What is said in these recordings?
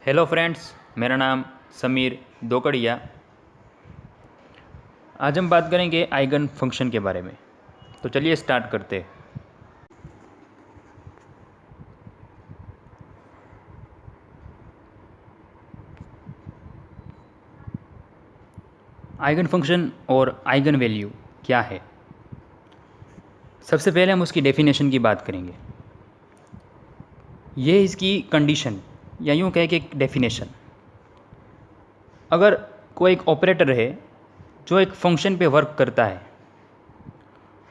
Hello friends, मेरा नाम समीर दोकड़िया। आज हम बात करेंगे आइगन फंक्शन के बारे में। तो चलिए स्टार्ट करते हैं। आइगन फंक्शन और आइगन वैल्यू क्या है। सबसे पहले हम उसकी डेफिनेशन की बात करेंगे। ये इसकी कंडीशन या यूँ कहे कि एक डेफिनेशन। अगर कोई एक ऑपरेटर है जो एक फंक्शन पे वर्क करता है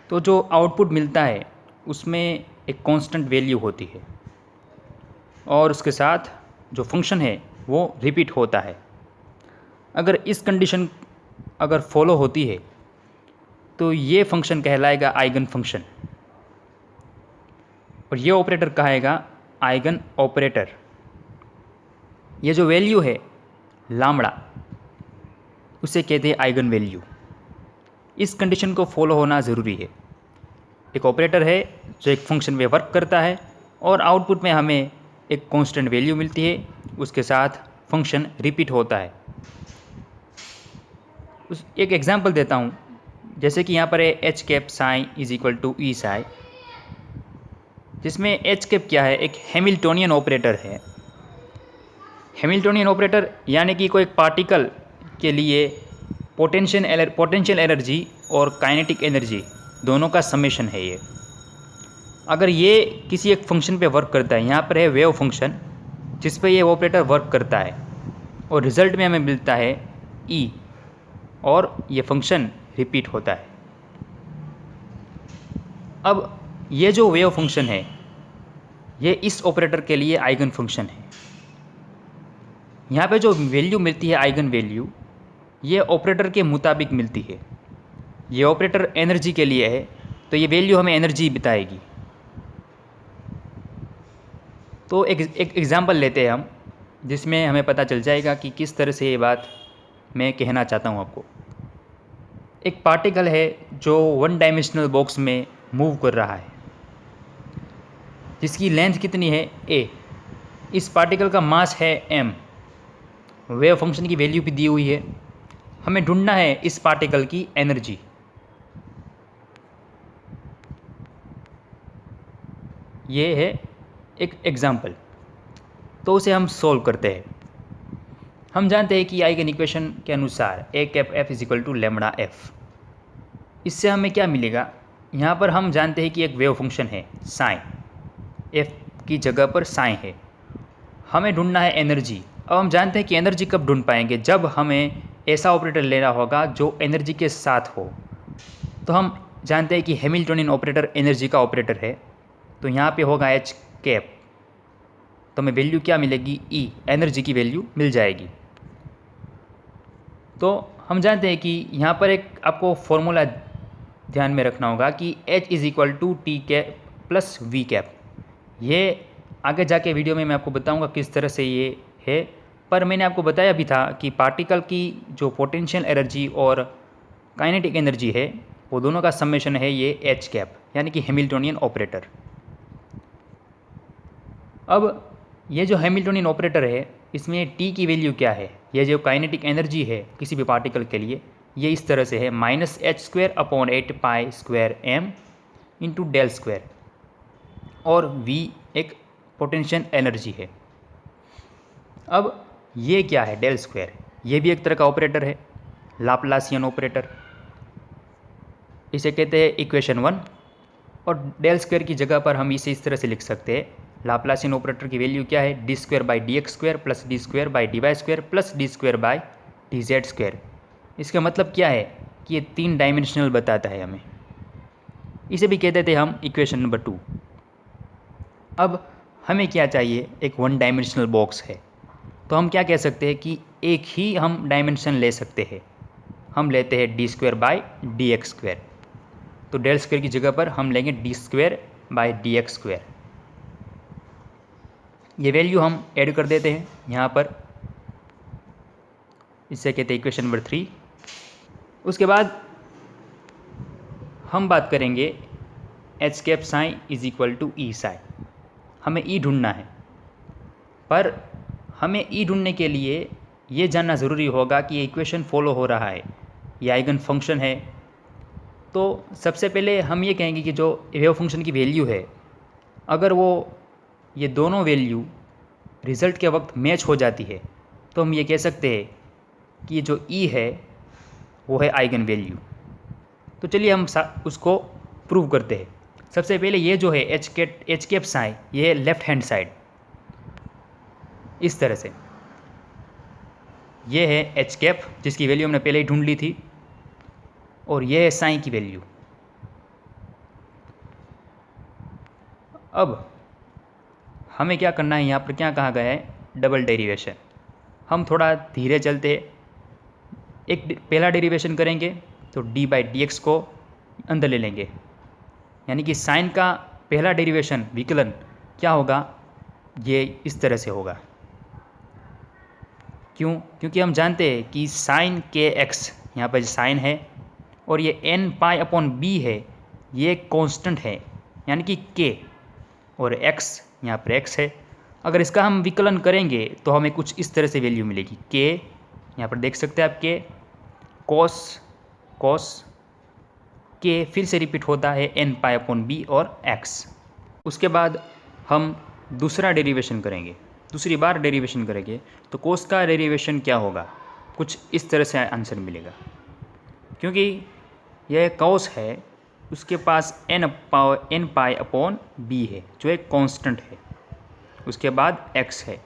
तो जो आउटपुट मिलता है उसमें एक कांस्टेंट वैल्यू होती है और उसके साथ जो फंक्शन है वो रिपीट होता है। अगर इस कंडीशन अगर फॉलो होती है तो ये फंक्शन कहलाएगा आइगन फंक्शन और ये ऑपरेटर कहेगा आइगन ऑपरेटर। ये जो वैल्यू है लामड़ा उसे कहते हैं आइगन वैल्यू। इस कंडीशन को फॉलो होना ज़रूरी है। एक ऑपरेटर है जो एक फंक्शन में वर्क करता है और आउटपुट में हमें एक कांस्टेंट वैल्यू मिलती है, उसके साथ फंक्शन रिपीट होता है। एक एग्जांपल देता हूँ, जैसे कि यहाँ पर है H cap psi is equal to E psi, जिसमें एच कैप क्या है, एक हैमिल्टोनियन ऑपरेटर है। हैमिल्टोनियन ऑपरेटर यानी कि कोई पार्टिकल के लिए पोटेंशियल एनर्जी और काइनेटिक एनर्जी दोनों का समेशन है ये। अगर ये किसी एक फंक्शन पे वर्क करता है, यहाँ पर है वेव फंक्शन जिस पे ये ऑपरेटर वर्क करता है और रिजल्ट में हमें मिलता है ई और ये फंक्शन रिपीट होता है। अब ये जो वेव फंक्शन है ये इस ऑपरेटर के लिए आइगन फंक्शन है। यहाँ पे जो वैल्यू मिलती है आइगन वैल्यू, ये ऑपरेटर के मुताबिक मिलती है। ये ऑपरेटर एनर्जी के लिए है तो ये वैल्यू हमें एनर्जी बताएगी। तो एक एग्ज़ाम्पल लेते हैं हम, जिसमें हमें पता चल जाएगा कि किस तरह से ये बात मैं कहना चाहता हूँ आपको। एक पार्टिकल है जो वन डायमेंशनल बॉक्स में मूव कर रहा है, जिसकी लेंथ कितनी है ए। इस पार्टिकल का मास है m। वेव फंक्शन की वैल्यू भी दी हुई है। हमें ढूंढना है इस पार्टिकल की एनर्जी। ये है एक एग्जाम्पल। तो उसे हम सोल्व करते हैं। हम जानते हैं कि आइगन इक्वेशन के अनुसार A cap F is equal to lambda F. इससे हमें क्या मिलेगा, यहाँ पर हम जानते हैं कि एक वेव फंक्शन है साइन, एफ की जगह पर साइन है। हमें ढूंढना है एनर्जी। अब हम जानते हैं कि एनर्जी कब ढूंढ पाएंगे, जब हमें ऐसा ऑपरेटर लेना होगा जो एनर्जी के साथ हो। तो हम जानते हैं कि हैमिल्टोनियन ऑपरेटर एनर्जी का ऑपरेटर है, तो यहाँ पे होगा एच कैप। तो हमें वैल्यू क्या मिलेगी, ई, एनर्जी की वैल्यू मिल जाएगी। तो हम जानते हैं कि यहाँ पर एक आपको फॉर्मूला ध्यान में रखना होगा कि H is equal to T cap plus V cap. ये आगे जाके वीडियो में मैं आपको बताऊंगा किस तरह से ये है, पर मैंने आपको बताया भी था कि पार्टिकल की जो पोटेंशियल एनर्जी और काइनेटिक एनर्जी है वो दोनों का समेशन है ये H कैप, यानी कि हैमिल्टोनियन ऑपरेटर। अब ये जो हैमिल्टोनियन ऑपरेटर है इसमें टी की वैल्यू क्या है, ये जो काइनेटिक एनर्जी है किसी भी पार्टिकल के लिए, ये इस तरह से है -h²/8π² इंटू डेल स्क्वायर, और v एक पोटेंशियल एनर्जी है। अब ये क्या है, डेल स्क्वायर, ये भी एक तरह का ऑपरेटर है, लाप्लासियन ऑपरेटर। इसे कहते हैं इक्वेशन 1। और डेल स्क्वायर की जगह पर हम इसे इस तरह से लिख सकते हैं, लाप्लासियन ऑपरेटर की वैल्यू क्या है, d² plus d² plus d² इसका मतलब क्या है कि ये 3 डायमेंशनल बताता है हमें। इसे भी कहते थे हम इक्वेशन नंबर 2। अब हमें क्या चाहिए, एक 1 डायमेंशनल बॉक्स है, तो हम क्या कह सकते हैं कि एक ही हम डायमेंशन ले सकते हैं। हम लेते हैं d²/dx²। तो डेल स्क्वायर की जगह पर हम लेंगे d²/dx²। ये वैल्यू हम ऐड कर देते हैं यहाँ पर, इससे कहते हैं इक्वेशन नंबर 3। उसके बाद हम बात करेंगे H cap psi is equal to E psi. हमें ई ढूंढना है, पर हमें ई ढूंढने के लिए ये जानना ज़रूरी होगा कि ये इक्वेशन फॉलो हो रहा है, ये आइगन फंक्शन है। तो सबसे पहले हम ये कहेंगे कि जो वेव फंक्शन की वैल्यू है, अगर वो ये दोनों वैल्यू रिज़ल्ट के वक्त मैच हो जाती है तो हम ये कह सकते हैं कि जो ई है वो है आइगन वैल्यू। तो चलिए हम उसको प्रूव करते हैं। सबसे पहले ये जो है एच कैप साई, ये है लेफ्ट हैंड साइड, इस तरह से। ये है एच कैप जिसकी वैल्यू हमने पहले ही ढूंढ ली थी, और ये है साई की वैल्यू। अब हमें क्या करना है, यहाँ पर क्या कहा गया है, डबल डेरिवेशन। हम थोड़ा धीरे चलते, एक पहला डेरिवेशन करेंगे तो d/dx को अंदर ले लेंगे, यानी कि साइन का पहला डेरिवेशन विकलन क्या होगा, ये इस तरह से होगा। क्यों? क्योंकि हम जानते हैं कि साइन के एक्स, यहाँ पर साइन है और ये n π/b है, ये कांस्टेंट है यानी कि k, और x यहाँ पर x है। अगर इसका हम विकलन करेंगे तो हमें कुछ इस तरह से वैल्यू मिलेगी k, यहाँ पर देख सकते हैं आप k cos k फिर से रिपीट होता है n π/b और x। उसके बाद हम दूसरा डेरिवेशन करेंगे, दूसरी बार डेरिवेशन करेंगे तो कोस का डेरिवेशन क्या होगा, कुछ इस तरह से आंसर मिलेगा। क्योंकि यह कॉस है, उसके पास n π/b है जो एक कांस्टेंट है, उसके बाद x है। तो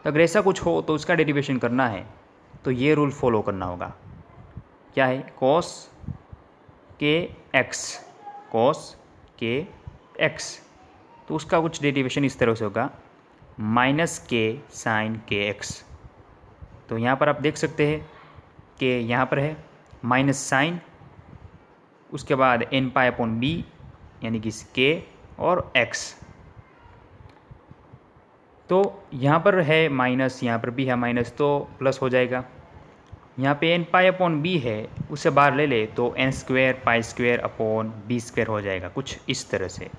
अगर ऐसा कुछ हो तो उसका डेरिवेशन करना है तो ये रूल फॉलो करना होगा। क्या है? cos kx, cos kx, तो उसका कुछ डेरिवेशन इस तरह से होगा -k sin kx। तो यहाँ पर आप देख सकते हैं कि यहाँ पर है माइनस साइन, उसके बाद n π/b यानी कि k और x। तो यहाँ पर है माइनस, यहाँ पर भी है माइनस, तो प्लस हो जाएगा। यहाँ पे n π/b है, उसे बाहर ले ले तो n² π² हो जाएगा, कुछ इस तरह से।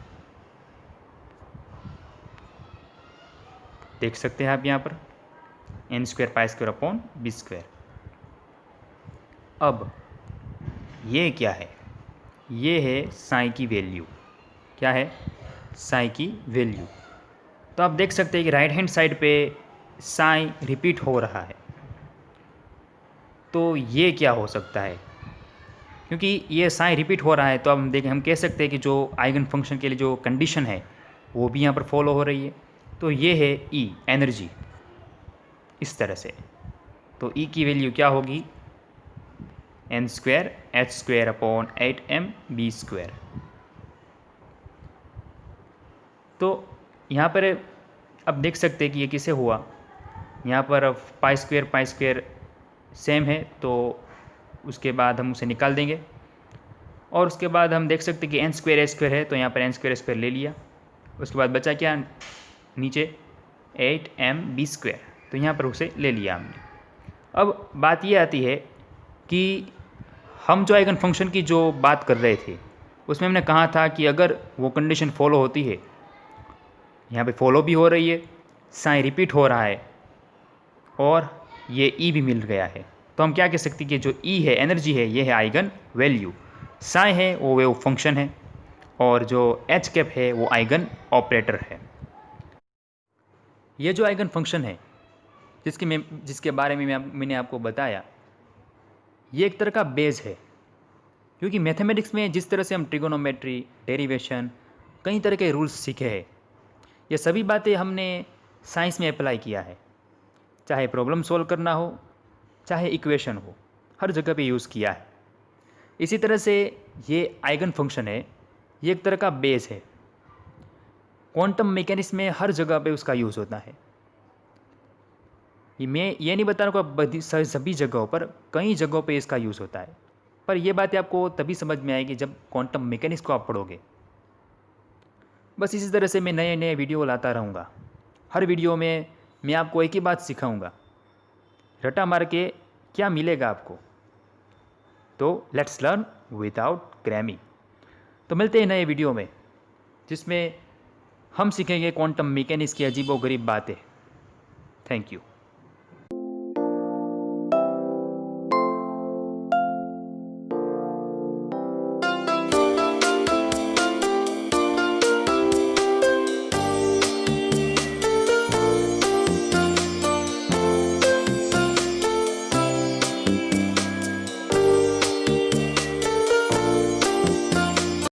देख सकते हैं आप यहाँ पर n² π²/b²। अब ये क्या है? ये है साई की वैल्यू। क्या है? साई की वैल्यू। तो आप देख सकते हैं कि राइट हैंड साइड पे साई रिपीट हो रहा है। तो ये क्या हो सकता है? क्योंकि ये साई रिपीट हो रहा है तो हम कह सकते हैं कि जो आइगन फंक्शन के लिए जो कंडीशन है वो भी यहाँ पर फॉलो हो रही है। तो ये है ई, एनर्जी, इस तरह से। तो ई की वैल्यू क्या होगी? n² h²/8mb²। तो यहाँ पर अब देख सकते हैं कि ये किसे हुआ। यहाँ पर π² सेम है तो उसके बाद हम उसे निकाल देंगे, और उसके बाद हम देख सकते हैं कि n² h² है तो यहाँ पर n² ले लिया। उसके बाद बचा क्या नीचे? 8mb², तो यहाँ पर उसे ले लिया हमने। अब बात ये आती है कि हम जो आइगन फंक्शन की जो बात कर रहे थे उसमें हमने कहा था कि अगर वो कंडीशन फॉलो होती है, यहाँ पे फॉलो भी हो रही है, साइन रिपीट हो रहा है और ये ई भी मिल गया है, तो हम क्या कह सकते हैं कि जो ई है, एनर्जी है, ये है आइगन वैल्यू। साइन है वो वेव फंक्शन है, और जो एच कैप है वो आइगन ऑपरेटर है। ये जो आइगन फंक्शन है जिसके बारे में मैंने आपको बताया, ये एक तरह का बेस है। क्योंकि मैथमेटिक्स में जिस तरह से हम ट्रिगोनोमेट्री, डेरिवेशन, कई तरह के रूल्स सीखे हैं, ये सभी बातें हमने साइंस में अप्लाई किया है। चाहे प्रॉब्लम सॉल्व करना हो, चाहे इक्वेशन हो, हर जगह पे यूज़ किया है। इसी तरह से ये आइगन फंक्शन है, ये एक तरह का बेस है। क्वांटम मैकेनिक्स में हर जगह पे उसका यूज़ होता है। मैं ये नहीं बता रहा हूँ सभी जगहों पर, कई जगहों पे इसका यूज़ होता है, पर ये बातें आपको तभी समझ में आएगी जब क्वांटम मैकेनिक्स को आप पढ़ोगे। बस इसी तरह से मैं नए नए वीडियो लाता रहूँगा। हर वीडियो में मैं आपको एक ही बात सिखाऊंगा, रटा मार के क्या मिलेगा आपको। तो लेट्स लर्न विदाउट क्रैमिंग। तो मिलते हैं नए वीडियो में जिसमें हम सीखेंगे क्वांटम मैकेनिक्स की अजीबोगरीब बातें। Thank you.